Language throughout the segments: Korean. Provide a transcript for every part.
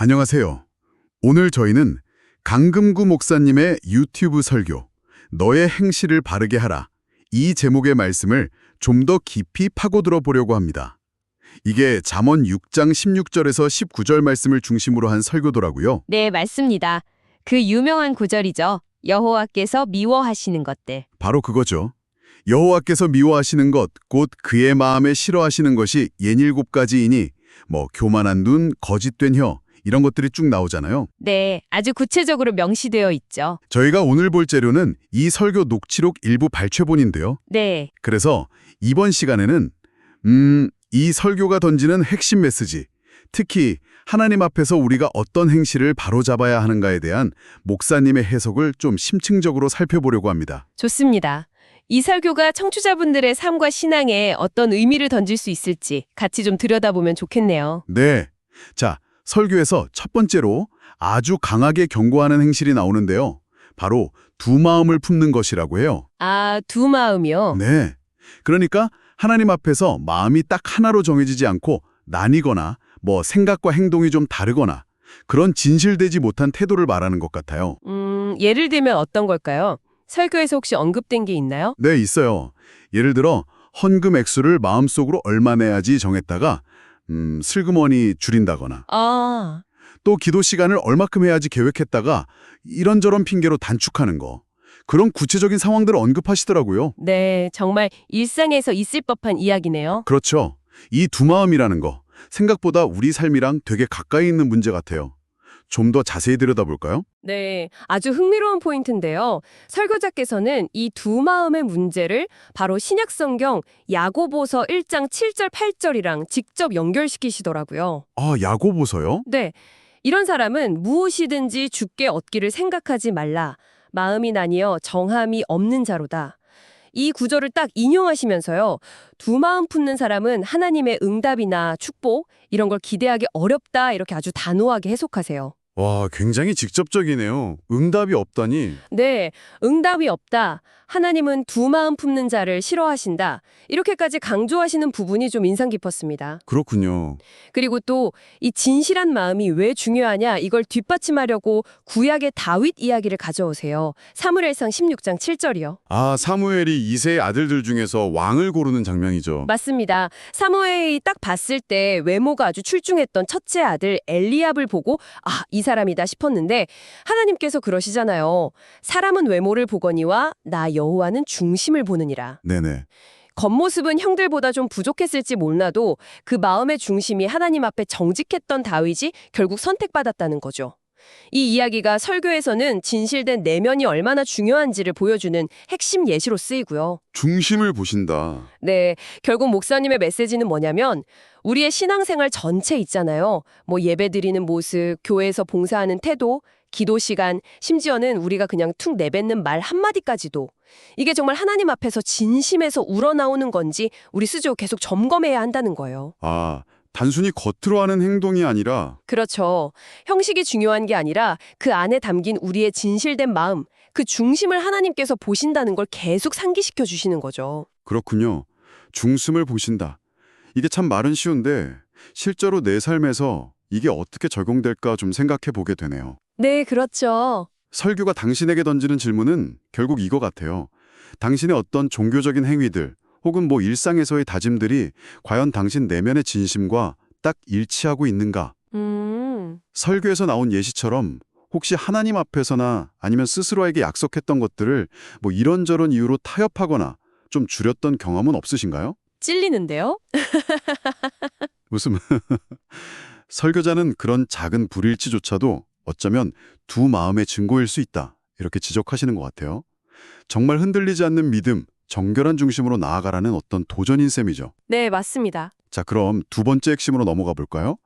안녕하세요. 오늘 저희는 강금구 목사님의 유튜브 설교, 너의 행실을 바르게 하라. 이 제목의 말씀을 좀 더 깊이 파고들어 보려고 합니다. 이게 잠언 6장 16절에서 19절 말씀을 중심으로 한 설교더라고요. 네, 맞습니다. 그 유명한 구절이죠. 여호와께서 미워하시는 것들. 바로 그거죠. 여호와께서 미워하시는 것, 곧 그의 마음에 싫어하시는 것이 옌일곱 가지이니 교만한 눈, 거짓된 혀, 이런 것들이 쭉 나오잖아요. 네, 아주 구체적으로 명시되어 있죠. 저희가 오늘 볼 재료는 이 설교 녹취록 일부 발췌본인데요. 네, 그래서 이번 시간에는 이 설교가 던지는 핵심 메시지, 특히 하나님 앞에서 우리가 어떤 행실을 바로잡아야 하는가에 대한 목사님의 해석을 좀 심층적으로 살펴보려고 합니다. 좋습니다. 이 설교가 청취자분들의 삶과 신앙에 어떤 의미를 던질 수 있을지 같이 좀 들여다보면 좋겠네요. 네. 자, 설교에서 첫 번째로 아주 강하게 경고하는 행실이 나오는데요. 바로 두 마음을 품는 것이라고 해요. 아, 두 마음이요? 네. 그러니까 하나님 앞에서 마음이 딱 하나로 정해지지 않고 나뉘거나 생각과 행동이 좀 다르거나 그런 진실되지 못한 태도를 말하는 것 같아요. 예를 들면 어떤 걸까요? 설교에서 혹시 언급된 게 있나요? 네, 있어요. 예를 들어 헌금 액수를 마음속으로 얼마 내야지 정했다가 슬그머니 줄인다거나 아, 또 기도 시간을 얼마큼 해야지 계획했다가 이런저런 핑계로 단축하는 거. 그런 구체적인 상황들을 언급하시더라고요. 네, 정말 일상에서 있을 법한 이야기네요. 그렇죠. 이 두 마음이라는 거, 생각보다 우리 삶이랑 되게 가까이 있는 문제 같아요. 좀 더 자세히 들여다볼까요? 네, 아주 흥미로운 포인트인데요. 설교자께서는 이 두 마음의 문제를 바로 신약성경 야고보서 1장 7절 8절이랑 직접 연결시키시더라고요. 아, 야고보서요? 네, 이런 사람은 무엇이든지 주께 얻기를 생각하지 말라. 마음이 나뉘어 정함이 없는 자로다. 이 구절을 딱 인용하시면서요. 두 마음 품는 사람은 하나님의 응답이나 축복 이런 걸 기대하기 어렵다 이렇게 아주 단호하게 해석하세요. 와, 굉장히 직접적이네요. 응답이 없다니. 네, 응답이 없다. 하나님은 두 마음 품는 자를 싫어하신다. 이렇게까지 강조하시는 부분이 좀 인상 깊었습니다. 그렇군요. 그리고 또 이 진실한 마음이 왜 중요하냐 이걸 뒷받침하려고 구약의 다윗 이야기를 가져오세요. 사무엘상 16장 7절이요. 아, 사무엘이 이세의 아들들 중에서 왕을 고르는 장면이죠. 맞습니다. 사무엘이 딱 봤을 때 외모가 아주 출중했던 첫째 아들 엘리압을 보고 아, 이 사람이다 싶었는데 하나님께서 그러시잖아요. 사람은 외모를 보거니와 나 여호와는 중심을 보느니라. 네네. 겉모습은 형들보다 좀 부족했을지 몰라도 그 마음의 중심이 하나님 앞에 정직했던 다윗이 결국 선택받았다는 거죠. 이 이야기가 설교에서는 진실된 내면이 얼마나 중요한지를 보여주는 핵심 예시로 쓰이고요. 중심을 보신다. 네, 결국 목사님의 메시지는 뭐냐면 우리의 신앙생활 전체 있잖아요. 예배드리는 모습, 교회에서 봉사하는 태도, 기도 시간, 심지어는 우리가 그냥 툭 내뱉는 말 한마디까지도 이게 정말 하나님 앞에서 진심에서 우러나오는 건지 우리 스스로 계속 점검해야 한다는 거예요. 아, 단순히 겉으로 하는 행동이 아니라 그렇죠. 형식이 중요한 게 아니라 그 안에 담긴 우리의 진실된 마음, 그 중심을 하나님께서 보신다는 걸 계속 상기시켜 주시는 거죠. 그렇군요. 중심을 보신다. 이게 참 말은 쉬운데 실제로 내 삶에서 이게 어떻게 적용될까 좀 생각해 보게 되네요. 네, 그렇죠. 설교가 당신에게 던지는 질문은 결국 이거 같아요. 당신의 어떤 종교적인 행위들 혹은 일상에서의 다짐들이 과연 당신 내면의 진심과 딱 일치하고 있는가? 설교에서 나온 예시처럼 혹시 하나님 앞에서나 아니면 스스로에게 약속했던 것들을 이런저런 이유로 타협하거나 좀 줄였던 경험은 없으신가요? 찔리는데요? 웃음. 설교자는 그런 작은 불일치조차도 어쩌면 두 마음의 증거일 수 있다. 이렇게 지적하시는 것 같아요. 정말 흔들리지 않는 믿음, 정결한 중심으로 나아가라는 어떤 도전인 셈이죠. 네, 맞습니다. 자, 그럼 두 번째 핵심으로 넘어가 볼까요?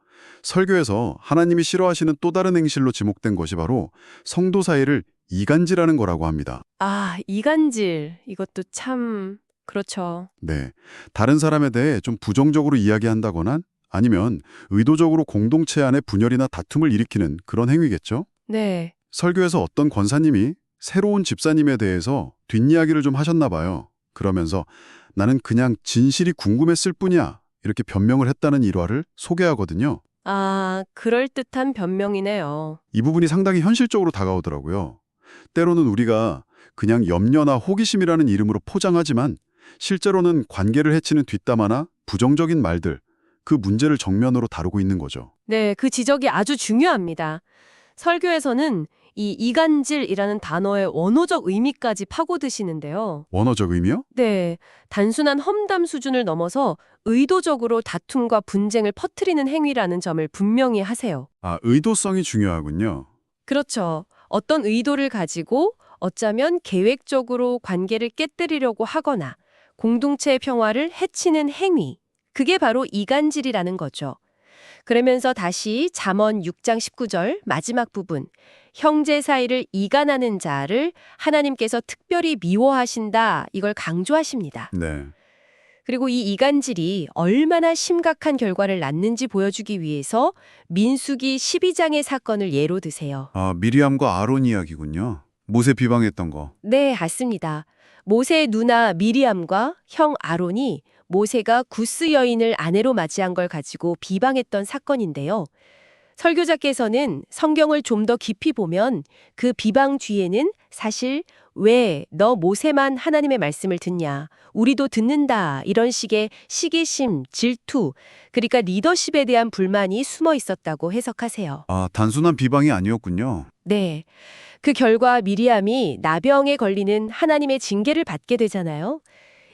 설교에서 하나님이 싫어하시는 또 다른 행실로 지목된 것이 바로 성도 사이를 이간질하는 거라고 합니다. 아, 이간질. 이것도 참 그렇죠. 네, 다른 사람에 대해 좀 부정적으로 이야기한다거나 아니면 의도적으로 공동체 안에 분열이나 다툼을 일으키는 그런 행위겠죠? 네. 설교에서 어떤 권사님이 새로운 집사님에 대해서 뒷이야기를 좀 하셨나 봐요. 그러면서 나는 그냥 진실이 궁금했을 뿐이야. 이렇게 변명을 했다는 일화를 소개하거든요. 아, 그럴듯한 변명이네요. 이 부분이 상당히 현실적으로 다가오더라고요. 때로는 우리가 그냥 염려나 호기심이라는 이름으로 포장하지만 실제로는 관계를 해치는 뒷담화나 부정적인 말들, 그 문제를 정면으로 다루고 있는 거죠. 네, 그 지적이 아주 중요합니다. 설교에서는 이 이간질이라는 단어의 원어적 의미까지 파고드시는데요. 원어적 의미요? 네, 단순한 험담 수준을 넘어서 의도적으로 다툼과 분쟁을 퍼뜨리는 행위라는 점을 분명히 하세요. 아, 의도성이 중요하군요. 그렇죠. 어떤 의도를 가지고 어쩌면 계획적으로 관계를 깨뜨리려고 하거나 공동체의 평화를 해치는 행위. 그게 바로 이간질이라는 거죠. 그러면서 다시 잠언 6장 19절 마지막 부분, 형제 사이를 이간하는 자를 하나님께서 특별히 미워하신다, 이걸 강조하십니다. 네. 그리고 이 이간질이 얼마나 심각한 결과를 낳는지 보여주기 위해서 민수기 12장의 사건을 예로 드세요. 아, 미리암과 아론 이야기군요. 모세 비방했던 거. 네, 맞습니다. 모세의 누나 미리암과 형 아론이 모세가 구스 여인을 아내로 맞이한 걸 가지고 비방했던 사건인데요. 설교자께서는 성경을 좀 더 깊이 보면 그 비방 뒤에는 사실 왜 너 모세만 하나님의 말씀을 듣냐, 우리도 듣는다, 이런 식의 시기심, 질투, 그러니까 리더십에 대한 불만이 숨어 있었다고 해석하세요. 아, 단순한 비방이 아니었군요. 네. 그 결과 미리암이 나병에 걸리는 하나님의 징계를 받게 되잖아요.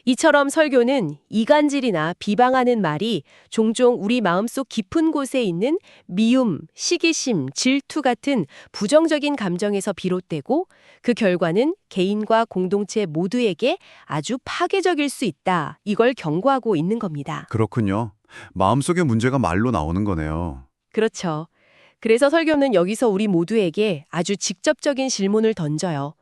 이처럼 설교는 이간질이나 비방하는 말이 종종 우리 마음속 깊은 곳에 있는 미움, 시기심, 질투 같은 부정적인 감정에서 비롯되고 그 결과는 개인과 공동체 모두에게 아주 파괴적일 수 있다. 이걸 경고하고 있는 겁니다. 그렇군요. 마음속의 문제가 말로 나오는 거네요. 그렇죠. 그래서 설교는 여기서 우리 모두에게 아주 직접적인 질문을 던져요.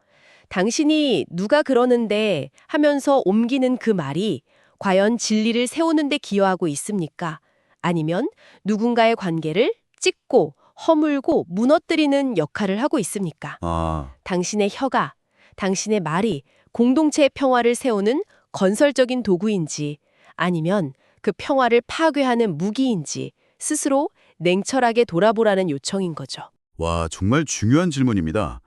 당신이 누가 그러는데 하면서 옮기는 그 말이 과연 진리를 세우는 데 기여하고 있습니까? 아니면 누군가의 관계를 찢고 허물고 무너뜨리는 역할을 하고 있습니까? 아, 당신의 혀가, 당신의 말이 공동체의 평화를 세우는 건설적인 도구인지 아니면 그 평화를 파괴하는 무기인지 스스로 냉철하게 돌아보라는 요청인 거죠. 와, 정말 중요한 질문입니다.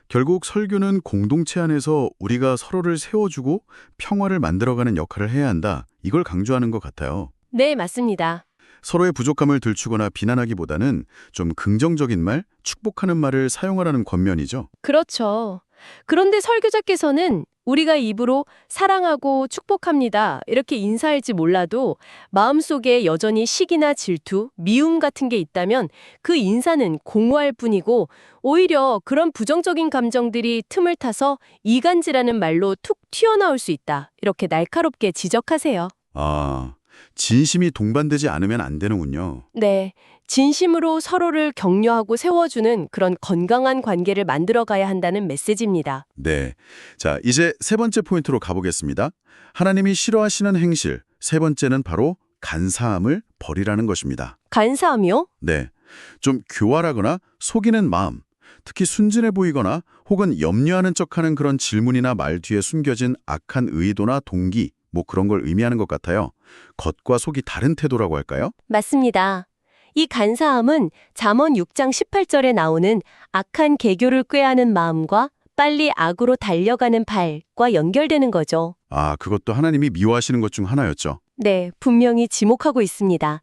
결국 설교는 공동체 안에서 우리가 서로를 세워주고 평화를 만들어가는 역할을 해야 한다. 이걸 강조하는 것 같아요. 네, 맞습니다. 서로의 부족함을 들추거나 비난하기보다는 좀 긍정적인 말, 축복하는 말을 사용하라는 권면이죠. 그렇죠. 그런데 설교자께서는 우리가 입으로 사랑하고 축복합니다, 이렇게 인사할지 몰라도 마음속에 여전히 시기나 질투, 미움 같은 게 있다면 그 인사는 공허할 뿐이고 오히려 그런 부정적인 감정들이 틈을 타서 이간질하는 말로 툭 튀어나올 수 있다, 이렇게 날카롭게 지적하세요. 아, 진심이 동반되지 않으면 안 되는군요. 네, 진심으로 서로를 격려하고 세워주는 그런 건강한 관계를 만들어가야 한다는 메시지입니다. 네. 자, 이제 세 번째 포인트로 가보겠습니다. 하나님이 싫어하시는 행실. 세 번째는 바로 간사함을 버리라는 것입니다. 간사함이요? 네. 좀 교활하거나 속이는 마음, 특히 순진해 보이거나 혹은 염려하는 척하는 그런 질문이나 말 뒤에 숨겨진 악한 의도나 동기, 뭐 그런 걸 의미하는 것 같아요. 겉과 속이 다른 태도라고 할까요? 맞습니다. 이 간사함은 잠언 6장 18절에 나오는 악한 계교를 꾀하는 마음과 빨리 악으로 달려가는 발과 연결되는 거죠. 아, 그것도 하나님이 미워하시는 것 중 하나였죠. 네, 분명히 지목하고 있습니다.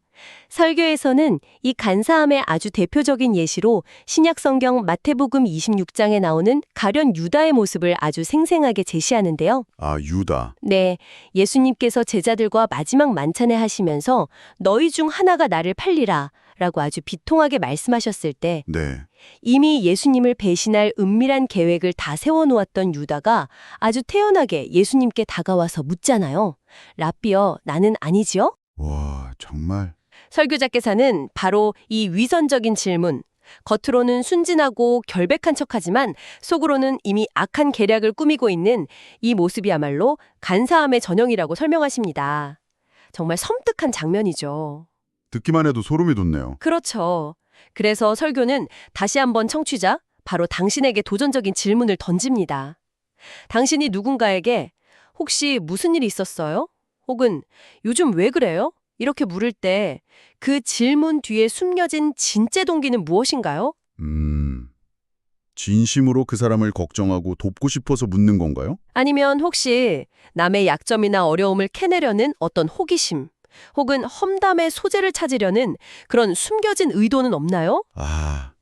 설교에서는 이 간사함의 아주 대표적인 예시로 신약성경 마태복음 26장에 나오는 가룟 유다의 모습을 아주 생생하게 제시하는데요. 아, 유다. 네, 예수님께서 제자들과 마지막 만찬에 하시면서 너희 중 하나가 나를 팔리라 라고 아주 비통하게 말씀하셨을 때 네. 이미 예수님을 배신할 은밀한 계획을 다 세워놓았던 유다가 아주 태연하게 예수님께 다가와서 묻잖아요. 라삐어, 나는 아니지요? 와, 정말. 설교자께서는 바로 이 위선적인 질문, 겉으로는 순진하고 결백한 척하지만 속으로는 이미 악한 계략을 꾸미고 있는 이 모습이야말로 간사함의 전형이라고 설명하십니다. 정말 섬뜩한 장면이죠. 듣기만 해도 소름이 돋네요. 그렇죠. 그래서 설교는 다시 한번 청취자, 바로 당신에게 도전적인 질문을 던집니다. 당신이 누군가에게 혹시 무슨 일이 있었어요? 혹은 요즘 왜 그래요? 이렇게 물을 때 그 질문 뒤에 숨겨진 진짜 동기는 무엇인가요? 진심으로 그 사람을 걱정하고 돕고 싶어서 묻는 건가요? 아니면 혹시 남의 약점이나 어려움을 캐내려는 어떤 호기심, 혹은 험담의 소재를 찾으려는 그런 숨겨진 의도는 없나요? 아,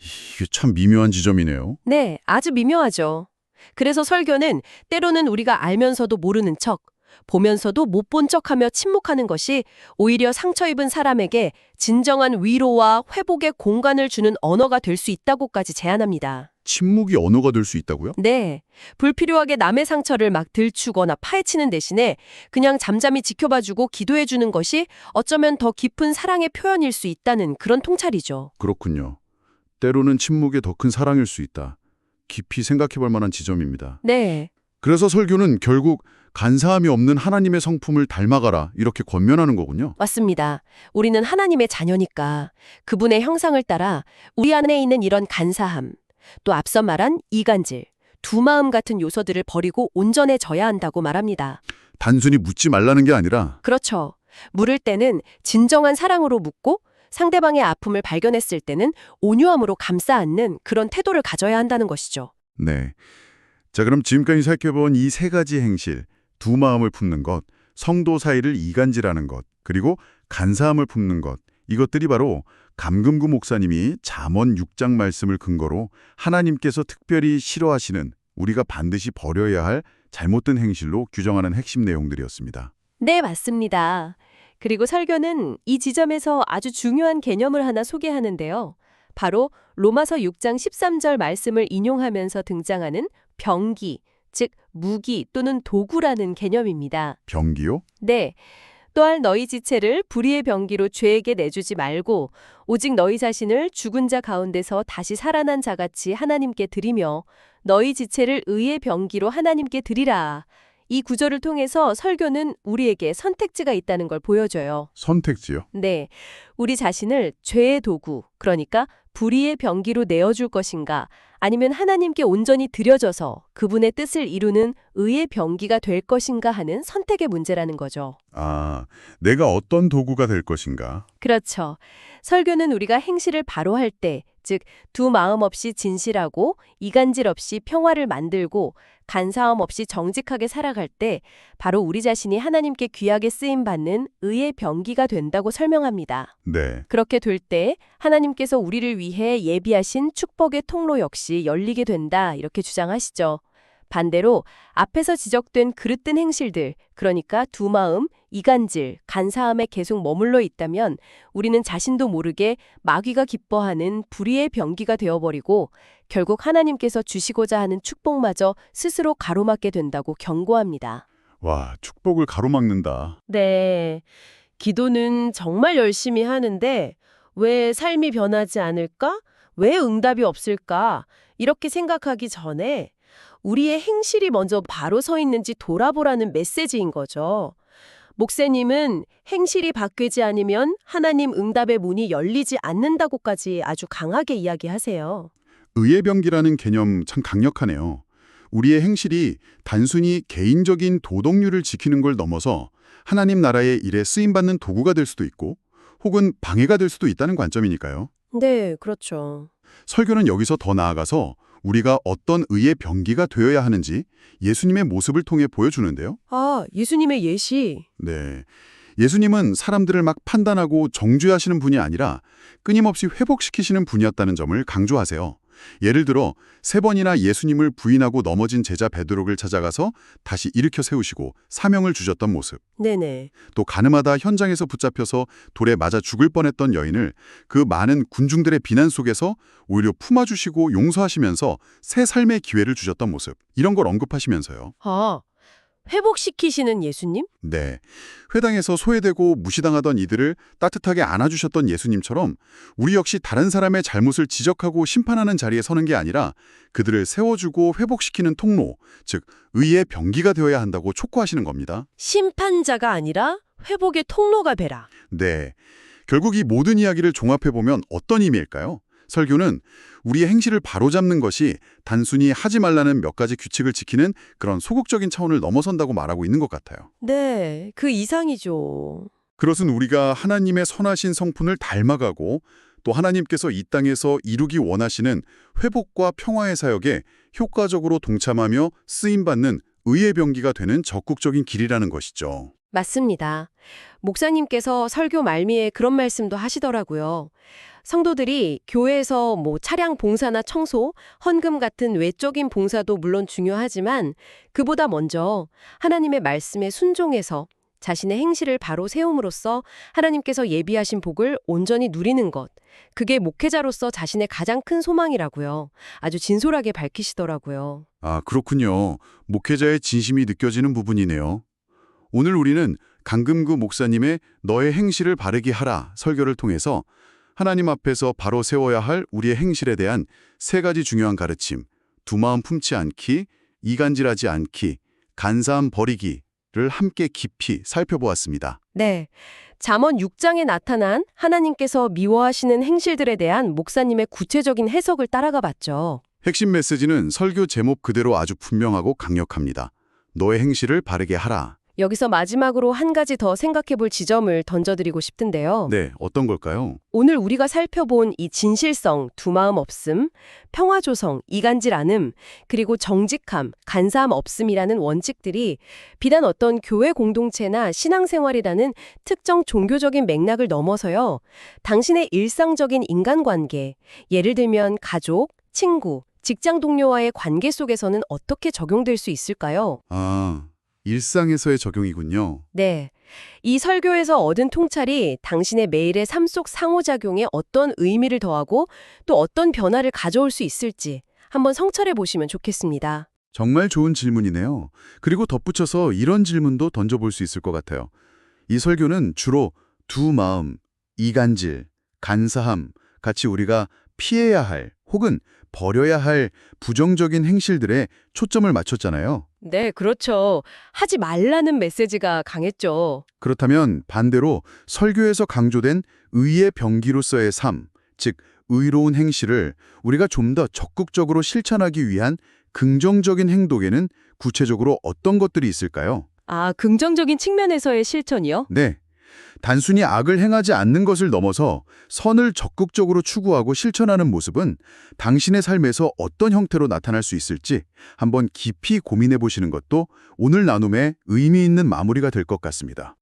이게 참 미묘한 지점이네요. 네, 아주 미묘하죠. 그래서 설교는 때로는 우리가 알면서도 모르는 척, 보면서도 못 본 척하며 침묵하는 것이 오히려 상처 입은 사람에게 진정한 위로와 회복의 공간을 주는 언어가 될 수 있다고까지 제안합니다. 침묵이 언어가 될 수 있다고요? 네, 불필요하게 남의 상처를 막 들추거나 파헤치는 대신에 그냥 잠잠히 지켜봐주고 기도해주는 것이 어쩌면 더 깊은 사랑의 표현일 수 있다는 그런 통찰이죠. 그렇군요. 때로는 침묵이 더 큰 사랑일 수 있다. 깊이 생각해 볼 만한 지점입니다. 네, 그래서 설교는 결국 간사함이 없는 하나님의 성품을 닮아가라 이렇게 권면하는 거군요. 맞습니다. 우리는 하나님의 자녀니까 그분의 형상을 따라 우리 안에 있는 이런 간사함, 또 앞서 말한 이간질, 두 마음 같은 요소들을 버리고 온전해져야 한다고 말합니다. 단순히 묻지 말라는 게 아니라 그렇죠. 물을 때는 진정한 사랑으로 묻고 상대방의 아픔을 발견했을 때는 온유함으로 감싸 안는 그런 태도를 가져야 한다는 것이죠. 네. 자, 그럼 지금까지 살펴본 이 세 가지 행실, 두 마음을 품는 것, 성도 사이를 이간질하는 것, 그리고 간사함을 품는 것, 이것들이 바로 감금구 목사님이 잠언 6장 말씀을 근거로 하나님께서 특별히 싫어하시는 우리가 반드시 버려야 할 잘못된 행실로 규정하는 핵심 내용들이었습니다. 네, 맞습니다. 그리고 설교는 이 지점에서 아주 중요한 개념을 하나 소개하는데요. 바로 로마서 6장 13절 말씀을 인용하면서 등장하는 병기, 즉 무기 또는 도구라는 개념입니다. 병기요? 네. 또한 너희 지체를 불의의 병기로 죄에게 내주지 말고 오직 너희 자신을 죽은 자 가운데서 다시 살아난 자같이 하나님께 드리며 너희 지체를 의의 병기로 하나님께 드리라. 이 구절을 통해서 설교는 우리에게 선택지가 있다는 걸 보여줘요. 선택지요? 네. 우리 자신을 죄의 도구, 그러니까 불의의 병기로 내어줄 것인가, 아니면 하나님께 온전히 드려져서 그분의 뜻을 이루는 의의 병기가 될 것인가 하는 선택의 문제라는 거죠. 아, 내가 어떤 도구가 될 것인가? 그렇죠. 설교는 우리가 행실을 바로 할 때, 즉 두 마음 없이 진실하고 이간질 없이 평화를 만들고 간사함 없이 정직하게 살아갈 때 바로 우리 자신이 하나님께 귀하게 쓰임 받는 의의 병기가 된다고 설명합니다. 네. 그렇게 될 때 하나님께서 우리를 위해 예비하신 축복의 통로 역시 열리게 된다 이렇게 주장하시죠. 반대로 앞에서 지적된 그릇된 행실들, 그러니까 두 마음, 이간질, 간사함에 계속 머물러 있다면 우리는 자신도 모르게 마귀가 기뻐하는 불의의 병기가 되어버리고 결국 하나님께서 주시고자 하는 축복마저 스스로 가로막게 된다고 경고합니다. 와, 축복을 가로막는다. 네. 기도는 정말 열심히 하는데 왜 삶이 변하지 않을까? 왜 응답이 없을까? 이렇게 생각하기 전에 우리의 행실이 먼저 바로 서 있는지 돌아보라는 메시지인 거죠. 목사님은 행실이 바뀌지 않으면 하나님 응답의 문이 열리지 않는다고까지 아주 강하게 이야기하세요. 의의 병기라는 개념 참 강력하네요. 우리의 행실이 단순히 개인적인 도덕률을 지키는 걸 넘어서 하나님 나라의 일에 쓰임받는 도구가 될 수도 있고 혹은 방해가 될 수도 있다는 관점이니까요. 네, 그렇죠. 설교는 여기서 더 나아가서 우리가 어떤 의의 병기가 되어야 하는지 예수님의 모습을 통해 보여주는데요. 아, 예수님의 예시. 네. 예수님은 사람들을 막 판단하고 정죄하시는 분이 아니라 끊임없이 회복시키시는 분이었다는 점을 강조하세요. 예를 들어 3번이나 예수님을 부인하고 넘어진 제자 베드로를 찾아가서 다시 일으켜 세우시고 사명을 주셨던 모습. 네네. 또 가늠하다 현장에서 붙잡혀서 돌에 맞아 죽을 뻔했던 여인을 그 많은 군중들의 비난 속에서 오히려 품어주시고 용서하시면서 새 삶의 기회를 주셨던 모습. 이런 걸 언급하시면서요. 아, 회복시키시는 예수님? 네. 회당에서 소외되고 무시당하던 이들을 따뜻하게 안아주셨던 예수님처럼 우리 역시 다른 사람의 잘못을 지적하고 심판하는 자리에 서는 게 아니라 그들을 세워주고 회복시키는 통로, 즉 의의 병기가 되어야 한다고 촉구하시는 겁니다. 심판자가 아니라 회복의 통로가 되라. 네. 결국 이 모든 이야기를 종합해보면 어떤 의미일까요? 설교는 우리의 행실을 바로잡는 것이 단순히 하지 말라는 몇 가지 규칙을 지키는 그런 소극적인 차원을 넘어선다고 말하고 있는 것 같아요. 네, 그 이상이죠. 그것은 우리가 하나님의 선하신 성품을 닮아가고 또 하나님께서 이 땅에서 이루기 원하시는 회복과 평화의 사역에 효과적으로 동참하며 쓰임받는 의의 병기가 되는 적극적인 길이라는 것이죠. 맞습니다. 목사님께서 설교 말미에 그런 말씀도 하시더라고요. 성도들이 교회에서 차량 봉사나 청소, 헌금 같은 외적인 봉사도 물론 중요하지만 그보다 먼저 하나님의 말씀에 순종해서 자신의 행실을 바로 세움으로써 하나님께서 예비하신 복을 온전히 누리는 것. 그게 목회자로서 자신의 가장 큰 소망이라고요. 아주 진솔하게 밝히시더라고요. 아, 그렇군요. 목회자의 진심이 느껴지는 부분이네요. 오늘 우리는 강금구 목사님의 너의 행실을 바르게 하라 설교를 통해서 하나님 앞에서 바로 세워야 할 우리의 행실에 대한 세 가지 중요한 가르침, 두 마음 품지 않기, 이간질하지 않기, 간사함 버리기를 함께 깊이 살펴보았습니다. 네. 잠언 6장에 나타난 하나님께서 미워하시는 행실들에 대한 목사님의 구체적인 해석을 따라가 봤죠. 핵심 메시지는 설교 제목 그대로 아주 분명하고 강력합니다. 너의 행실을 바르게 하라. 여기서 마지막으로 한 가지 더 생각해 볼 지점을 던져드리고 싶은데요. 네, 어떤 걸까요? 오늘 우리가 살펴본 이 진실성, 두마음 없음, 평화조성, 이간질 않음, 그리고 정직함, 간사함 없음이라는 원칙들이 비단 어떤 교회 공동체나 신앙생활이라는 특정 종교적인 맥락을 넘어서요. 당신의 일상적인 인간관계, 예를 들면 가족, 친구, 직장 동료와의 관계 속에서는 어떻게 적용될 수 있을까요? 아, 일상에서의 적용이군요. 네. 이 설교에서 얻은 통찰이 당신의 매일의 삶 속 상호작용에 어떤 의미를 더하고 또 어떤 변화를 가져올 수 있을지 한번 성찰해 보시면 좋겠습니다. 정말 좋은 질문이네요. 그리고 덧붙여서 이런 질문도 던져볼 수 있을 것 같아요. 이 설교는 주로 두 마음, 이간질, 간사함 같이 우리가 피해야 할 혹은 버려야 할 부정적인 행실들에 초점을 맞췄잖아요. 네, 그렇죠. 하지 말라는 메시지가 강했죠. 그렇다면 반대로 설교에서 강조된 의의 병기로서의 삶, 즉 의로운 행실을 우리가 좀 더 적극적으로 실천하기 위한 긍정적인 행동에는 구체적으로 어떤 것들이 있을까요? 아, 긍정적인 측면에서의 실천이요? 네. 단순히 악을 행하지 않는 것을 넘어서 선을 적극적으로 추구하고 실천하는 모습은 당신의 삶에서 어떤 형태로 나타날 수 있을지 한번 깊이 고민해 보시는 것도 오늘 나눔의 의미 있는 마무리가 될 것 같습니다.